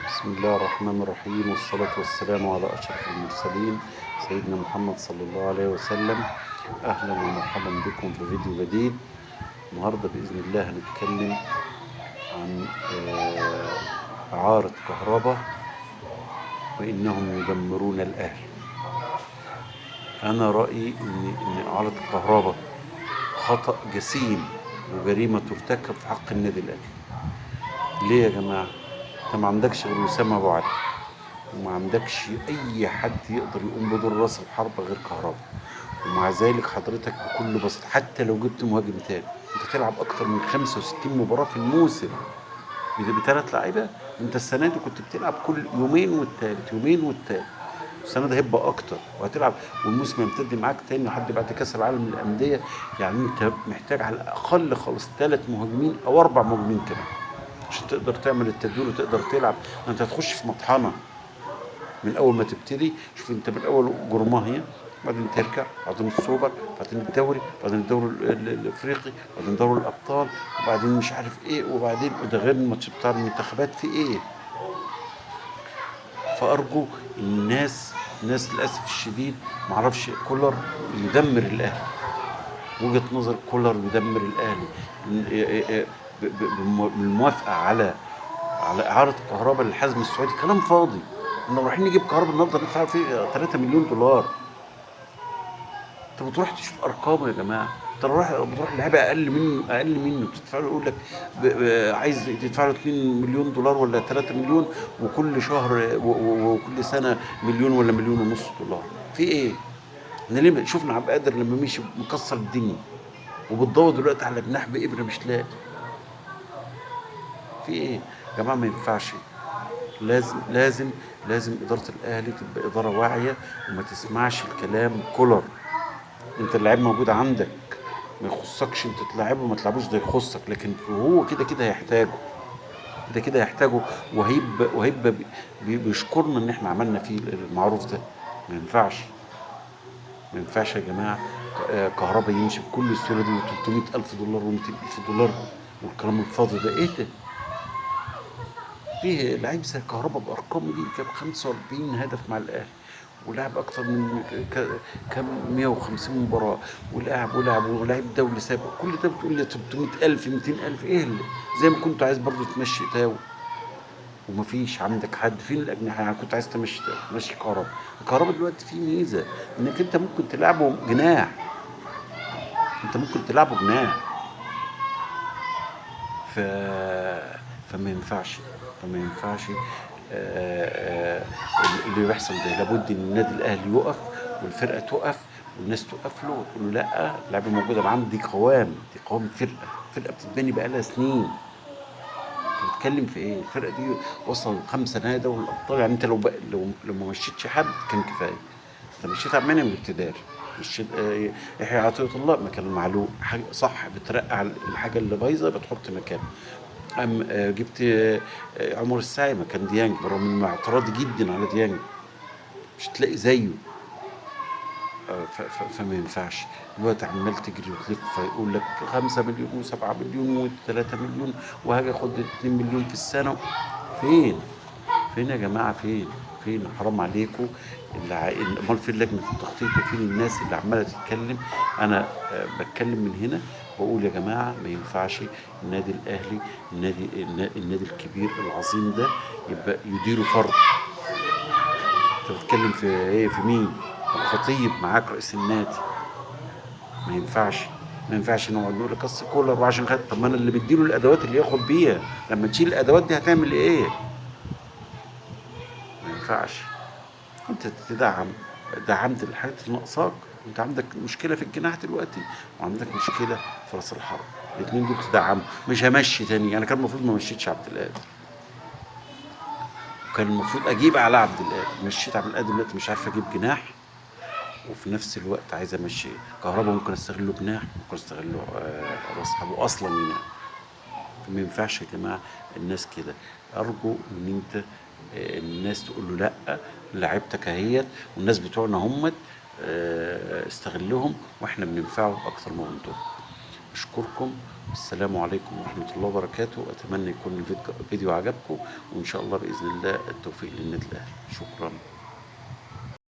بسم الله الرحمن الرحيم، والصلاة والسلام على أشرف المرسلين سيدنا محمد صلى الله عليه وسلم. أهلا ومرحبا بكم في فيديو جديد. النهاردة بإذن الله هنتكلم عن إعارة كهرباء وإنهم يدمرون الأهل. أنا رأيي إن إعارة الكهرباء خطأ جسيم وجريمة ترتكب في حق النادي الأهلي. ليه يا جماعة؟ أنت ما عندكش غير وسام أبو علي، وما عندكش اي حد يقدر يقوم بدور راس الحربة غير كهربا، ومع ذلك حضرتك بكل بساطة حتى لو جبت مهاجم تاني انت تلعب اكتر من 65 مباراة في الموسم بثلاث لعيبة. انت السنة دي كنت بتلعب كل يومين والتالت يومين والتالت، السنة دي هيبقى اكتر وهتلعب، والموسم يمتد معاك تاني لحد بعد كاس العالم للأندية. يعني انت محتاج على الاقل خالص 3 مهاجمين او 4 مهاجمين كمان عشان تقدر تعمل التدوير وتقدر تلعب. انت هتخش في مطحنة من اول ما تبتدي. شوف انت من اول جرماهيا، بعدين ترجع، بعدين السوبر، بعدين الدوري، بعدين الدوري الافريقي، بعدين دوري الابطال، وبعدين مش عارف ايه، وبعدين وده غير الماتش بتاع المنتخبات في ايه. فارجو الناس للاسف الشديد معرفش كولر يدمر الاهلي. وجهة نظر كولر يدمر الاهلي بالموافقه على اعاره كهرباء للحزم السعودي. كلام فاضي. احنا رايحين نجيب كهرباء النهارده ندفع فيه 3 مليون دولار. انت بتروح تشوف ارقام يا جماعه. انت بتروح لعيبه اقل منه بتدفع له، يقول لك عايز تدفع له 2 مليون دولار ولا 3 مليون، وكل شهر وكل سنه مليون ولا مليون ونص دولار. في ايه؟ احنا ليه شفنا عبد القادر لما مشي مكسر الدنيا، وبتدور دلوقتي على جناح بابره مش لاقي. في ايه يا جماعه؟ ما ينفعش. لازم إدارة الأهلي تبقى إدارة واعية وما تسمعش الكلام كولر. أنت اللاعب موجود عندك، ما يخصكش أنت تلعبه وما تلعبوش، ده يخصك، لكن هو كده هيحتاجه، كده هيحتاجه، وهيبقى بيشكرنا إن إحنا عملنا فيه المعروف ده. ما ينفعش. ما ينفعش يا جماعة كهربا يمشي بكل السهولة دي و300 ألف دولار و200 ألف دولار والكلام الفاضي ده. إيه ده؟ فيه لعيب زي كهربا بارقام دي جاب 45 هدف مع الاهلي، ولعب اكتر من كام 150 مباراه، ولعب ولاعب دولي سابق. كل ده بتقول لي 300,000 200,000؟ ايه اللي زي ما كنت عايز برضو تمشي تاو ومفيش عندك حد. فين الاجنحه؟ يعني كنت عايز تمشي كهربا دلوقتي في ميزه انك انت ممكن تلعبه جناح. انت ممكن تلعبه جناح. ف... فما ينفعش. فما ينفعش آه، اللي بيحصل ده. لابد ان النادي الاهلي يقف والفرقه تقف والناس تقف له وتقول له لا، اللعيبه موجوده معانا، دي قوام فرقه بتتبني بقالها سنين. انت بتتكلم في ايه؟ الفرقه دي وصل 5 نهائي دوري الابطال. يعني انت لو ما مشيتش حد كان كفايه. انت مشيت عبد المنعم الابتدائي، مشيت يحيى عطية الله مكان معلول. حاجه صح، بترقع الحاجه اللي بايظه بتحط مكانها. جبت عمر الساعي مكان ديانج، برغم ان اعتراضي جدا على ديانج، مش هتلاقي زيه. فما ينفعش. دلوقتي عمال تجري وتلف، فيقول لك 5 مليون و7 مليون و3 مليون، وهاجي اخد 2 مليون في السنه. فين؟ فين يا جماعه؟ فين؟ حرام عليكم. امال فين لجنه التخطيط وفين الناس اللي عماله تتكلم؟ انا بتكلم من هنا، بقول يا جماعه ما ينفعش النادي الاهلي، النادي الكبير العظيم ده يبقى يديره فرد. انت بتتكلم في ايه؟ في مين؟ الخطيب معاك رئيس النادي. ما ينفعش. ما ينفعش نقعد نقول لك اصل كولر وعشان خد. طب ما انا اللي مديله الادوات اللي ياخد بيها. لما تشيل الادوات دي هتعمل ايه؟ ما ينفعش. انت تدعم، دعمت الحاجات اللي ناقصاك. انت عندك مشكله في الجناح دلوقتي، وعندك مشكله في راس الحرب. الاثنين دول تدعم. مش همشي تاني. يعني كان المفروض ما مشيتش عبد القادر، وكان المفروض اجيب على عبد القادر. مشيت عبد القادر دلوقتي مش عارف اجيب جناح، وفي نفس الوقت عايز امشي كهربا. ممكن استغله جناح، ممكن استغله راس حرب اصلا جناح. فما ينفعش يا جماعه الناس كده. ارجو ان انت الناس تقول له لا، لعيبتك اهيت والناس بتوعنا همت، استغلهم واحنا بننفعه اكتر ما انتم. اشكركم السلام عليكم ورحمة الله وبركاته. أتمنى يكون الفيديو عجبكم، وإن شاء الله بإذن الله التوفيق للنادي الأهلي. شكرا.